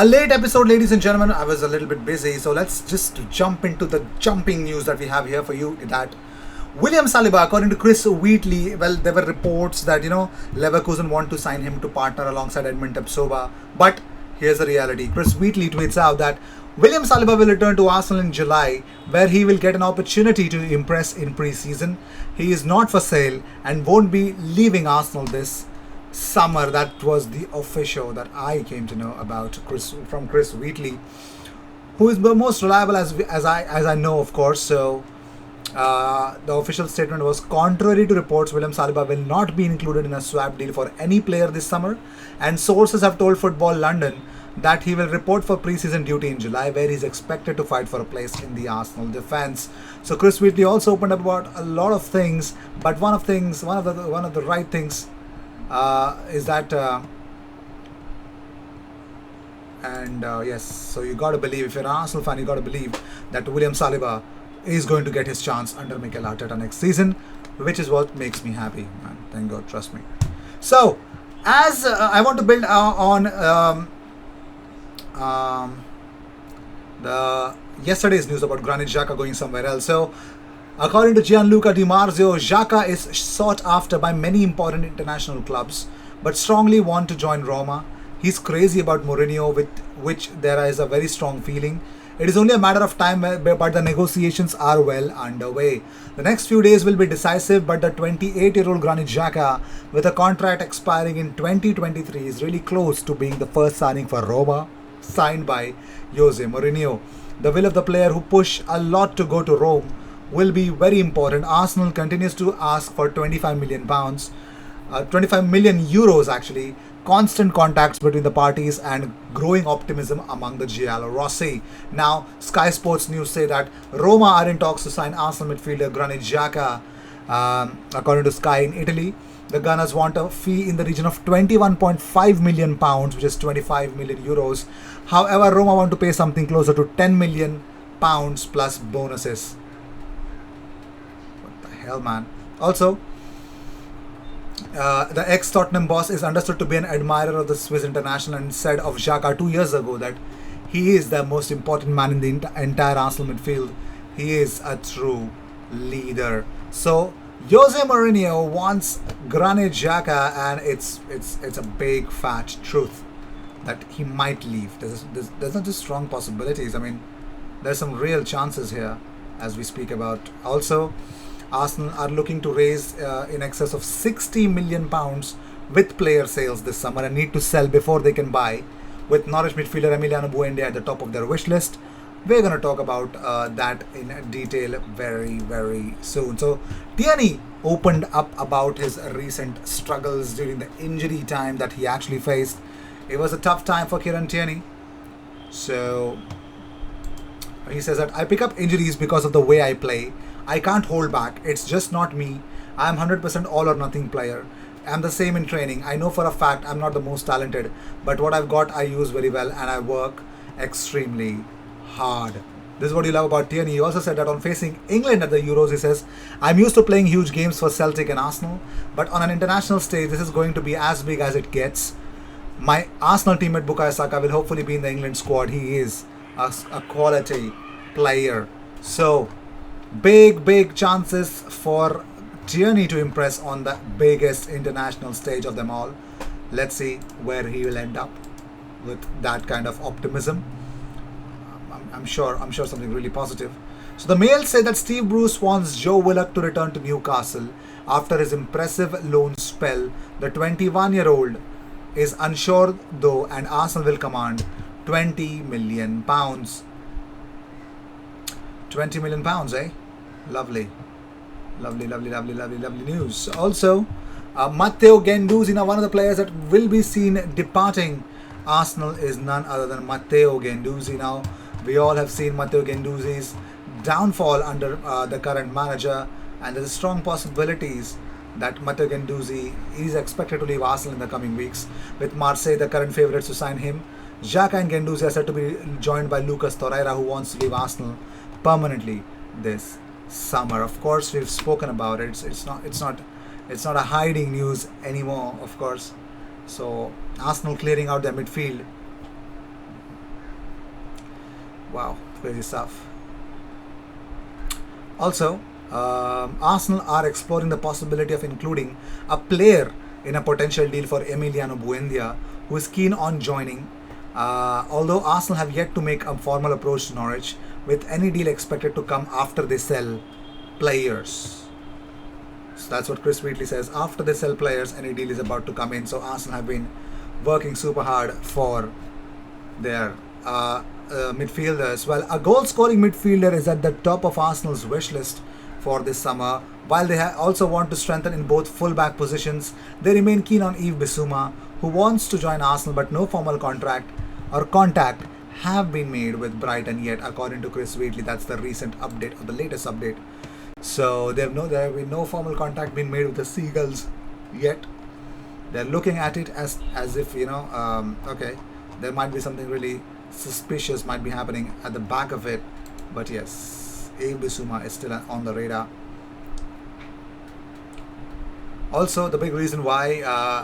A late episode, ladies and gentlemen. I was a little bit busy, so let's just jump into the jumping news that we have here for you. That William Saliba, according to Chris Wheatley, well, there were reports that Leverkusen want to sign him to partner alongside Edmund Tapsoba. But here's the reality. Chris Wheatley tweets out that William Saliba will return to Arsenal in July, where he will get an opportunity to impress in pre-season. He is not for sale and won't be leaving Arsenal this summer. That was the official that I came to know about from Chris Wheatley, who is the most reliable as I know, of course. So the official statement was contrary to reports. William Saliba will not be included in a swap deal for any player this summer, and sources have told Football London that he will report for pre-season duty in July, where he's expected to fight for a place in the Arsenal defense. So Chris Wheatley also opened up about a lot of things, but one of the right things is that yes, so you got to believe, if you're an Arsenal fan, you got to believe that William Saliba is going to get his chance under Mikel Arteta next season, which is what makes me happy, man. Thank God, trust me. So, as I want to build on the yesterday's news about Granit Xhaka going somewhere else. So, according to Gianluca Di Marzio, Xhaka is sought after by many important international clubs, but strongly want to join Roma. He's crazy about Mourinho, with which there is a very strong feeling. It is only a matter of time, but the negotiations are well underway. The next few days will be decisive, but the 28-year-old Granit Xhaka, with a contract expiring in 2023, is really close to being the first signing for Roma, signed by Jose Mourinho. The will of the player, who pushed a lot to go to Rome, will be very important. Arsenal continues to ask for £25 million, 25 million euros actually. Constant contacts between the parties and growing optimism among the Giallo Rossi. Now, Sky Sports News say that Roma are in talks to sign Arsenal midfielder Granit Xhaka. According to Sky in Italy, the Gunners want a fee in the region of £21.5 million, which is 25 million euros. However, Roma want to pay something closer to £10 million plus bonuses. What the hell, man? Also, the ex-Tottenham boss is understood to be an admirer of the Swiss international, and said of Xhaka 2 years ago that he is the most important man in the entire Arsenal midfield. He is a true leader. So Jose Mourinho wants Granit Xhaka, and it's a big fat truth that he might leave. There's not just strong possibilities. I mean, there's some real chances here as we speak about. Also, Arsenal are looking to raise in excess of £60 million with player sales this summer, and need to sell before they can buy, with Norwich midfielder Emiliano Buendia at the top of their wish list. We're going to talk about that in detail very, very soon. So, Tierney opened up about his recent struggles during the injury time that he actually faced. It was a tough time for Kieran Tierney. So, he says that I pick up injuries because of the way I play. I can't hold back. It's just not me. I'm 100% all or nothing player. I'm the same in training. I know for a fact I'm not the most talented, but what I've got I use very well, and I work extremely hard. This is what you love about Tierney. He also said that on facing England at the Euros, he says, I'm used to playing huge games for Celtic and Arsenal, but on an international stage, this is going to be as big as it gets. My Arsenal teammate Bukayo Saka will hopefully be in the England squad. He is a quality player. So, big chances for Tierney to impress on the biggest international stage of them all. Let's see where he will end up with that kind of optimism. I'm sure something really positive. So the Mail say that Steve Bruce wants Joe Willock to return to Newcastle after his impressive loan spell. The 21-year-old is unsure though, and Arsenal will command £20 million. £20 million, eh? Lovely news. Also, Matteo Guendouzi, now one of the players that will be seen departing Arsenal is none other than Matteo Guendouzi. Now, we all have seen Matteo Guendouzi's downfall under the current manager, and there's strong possibilities that Matteo Guendouzi is expected to leave Arsenal in the coming weeks, with Marseille the current favourites to sign him. Xhaka and Guendouzi are said to be joined by Lucas Torreira, who wants to leave Arsenal permanently this summer. Of course, we've spoken about it. It's not a hiding news anymore, of course. So Arsenal clearing out their midfield Wow, crazy stuff. Also, Arsenal are exploring the possibility of including a player in a potential deal for Emiliano Buendia, who is keen on joining. Although Arsenal have yet to make a formal approach to Norwich, with any deal expected to come after they sell players. So that's what Chris Wheatley says. After they sell players, any deal is about to come in. So Arsenal have been working super hard for their midfielders. Well, a goal-scoring midfielder is at the top of Arsenal's wish list for this summer. While they also want to strengthen in both full-back positions, they remain keen on Yves Bissouma, who wants to join Arsenal, but no formal contract or contact have been made with Brighton yet, according to Chris Wheatley. That's the recent update, or the latest update. So there have been no formal contact been made with the Seagulls yet. They're looking at it as if, okay, there might be something really suspicious might be happening at the back of it. But yes, Yves Bissouma is still on the radar. Also, the big reason why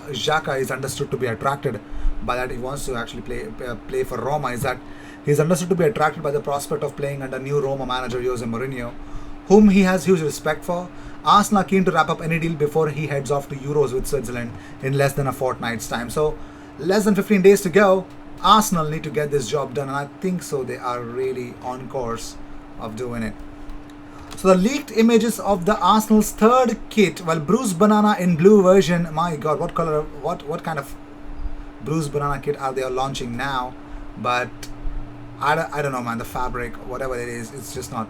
Xhaka is understood to be attracted by that he wants to actually play for Roma is that he's understood to be attracted by the prospect of playing under new Roma manager Jose Mourinho, whom he has huge respect for. Arsenal are keen to wrap up any deal before he heads off to Euros with Switzerland in less than a fortnight's time. So, less than 15 days to go. Arsenal need to get this job done, and I think so they are really on course of doing it. So the leaked images of the Arsenal's third kit, well, Bruised Banana in blue version. My God, what color? What kind of Bruised Banana kit are they launching now? But I don't know, man. The fabric, whatever it is, it's just not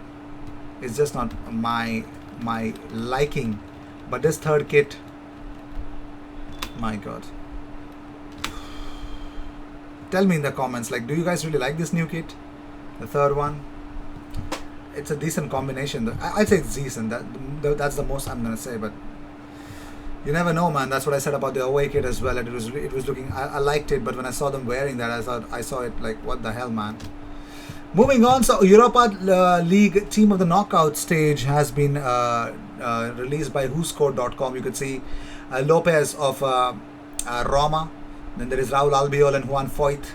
my liking. But this third kit, my God. Tell me in the comments, like, do you guys really like this new kit? The third one. It's a decent combination. I'd say it's decent. That's the most I'm gonna say. But you never know, man. That's what I said about the away kit as well. It was looking. I liked it, but when I saw them wearing that, I saw it like, what the hell, man. Moving on, so Europa League team of the knockout stage has been released by WhoScored.com. You could see Lopez of Roma. Then there is Raul Albiol and Juan Foyth.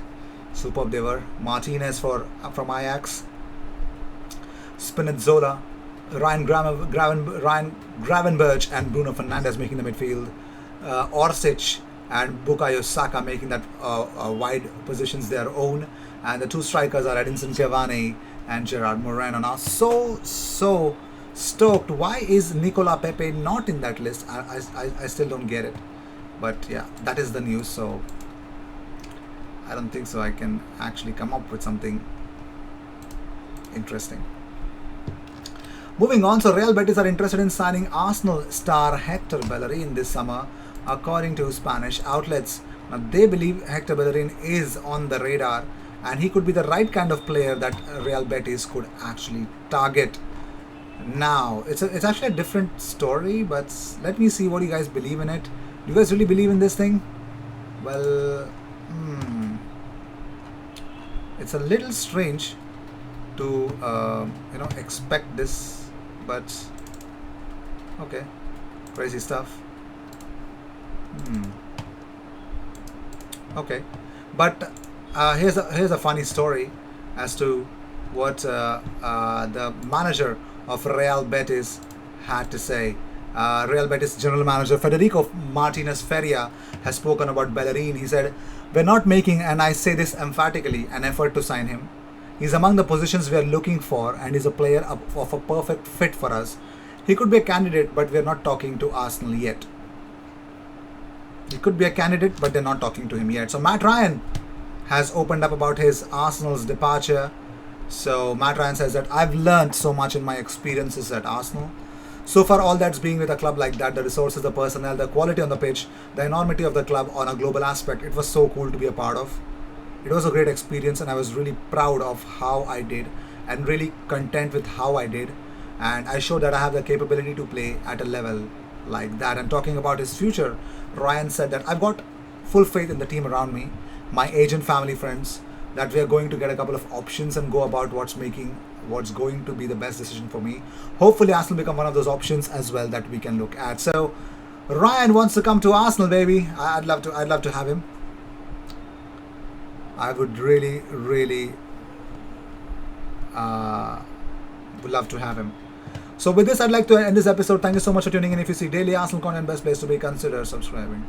Superb they were. Martinez from Ajax. Spinazzola, Ryan Gravenberch and Bruno Fernandes making the midfield. Orsic and Bukayo Saka making that wide positions their own. And the two strikers are Edinson Cavani and Gerard Moreno. Now, so stoked. Why is Nicola Pepe not in that list? I still don't get it. But yeah, that is the news. So I don't think so I can actually come up with something interesting. Moving on, so Real Betis are interested in signing Arsenal star Hector Bellerin this summer, according to Spanish outlets. Now, they believe Hector Bellerin is on the radar, and he could be the right kind of player that Real Betis could actually target. Now, it's actually a different story, but let me see what you guys believe in it. Do you guys really believe in this thing? Well, it's a little strange to expect this. But okay, crazy stuff. Okay, but here's a funny story as to what the manager of Real Betis had to say. Real Betis general manager Federico Martinez Feria has spoken about Bellerin. He said, "We're not making, and I say this emphatically, an effort to sign him. He's among the positions we are looking for, and he's a player of a perfect fit for us. He could be a candidate, but we're not talking to Arsenal yet." He could be a candidate, but they're not talking to him yet. So Matt Ryan has opened up about his Arsenal's departure. So Matt Ryan says that, "I've learned so much in my experiences at Arsenal. So far, all that's being with a club like that, the resources, the personnel, the quality on the pitch, the enormity of the club on a global aspect, it was so cool to be a part of. It was a great experience, and I was really proud of how I did and really content with how I did. And I showed that I have the capability to play at a level like that." And talking about his future, Ryan said that, "I've got full faith in the team around me, my agent, family, friends, that we are going to get a couple of options and go about what's going to be the best decision for me. Hopefully Arsenal become one of those options as well that we can look at." So Ryan wants to come to Arsenal, baby. I'd love to have him. I would really Would love to have him. So with this, I'd like to end this episode. Thank you so much for tuning in. If you see daily Arsenal content, best place to be, consider subscribing.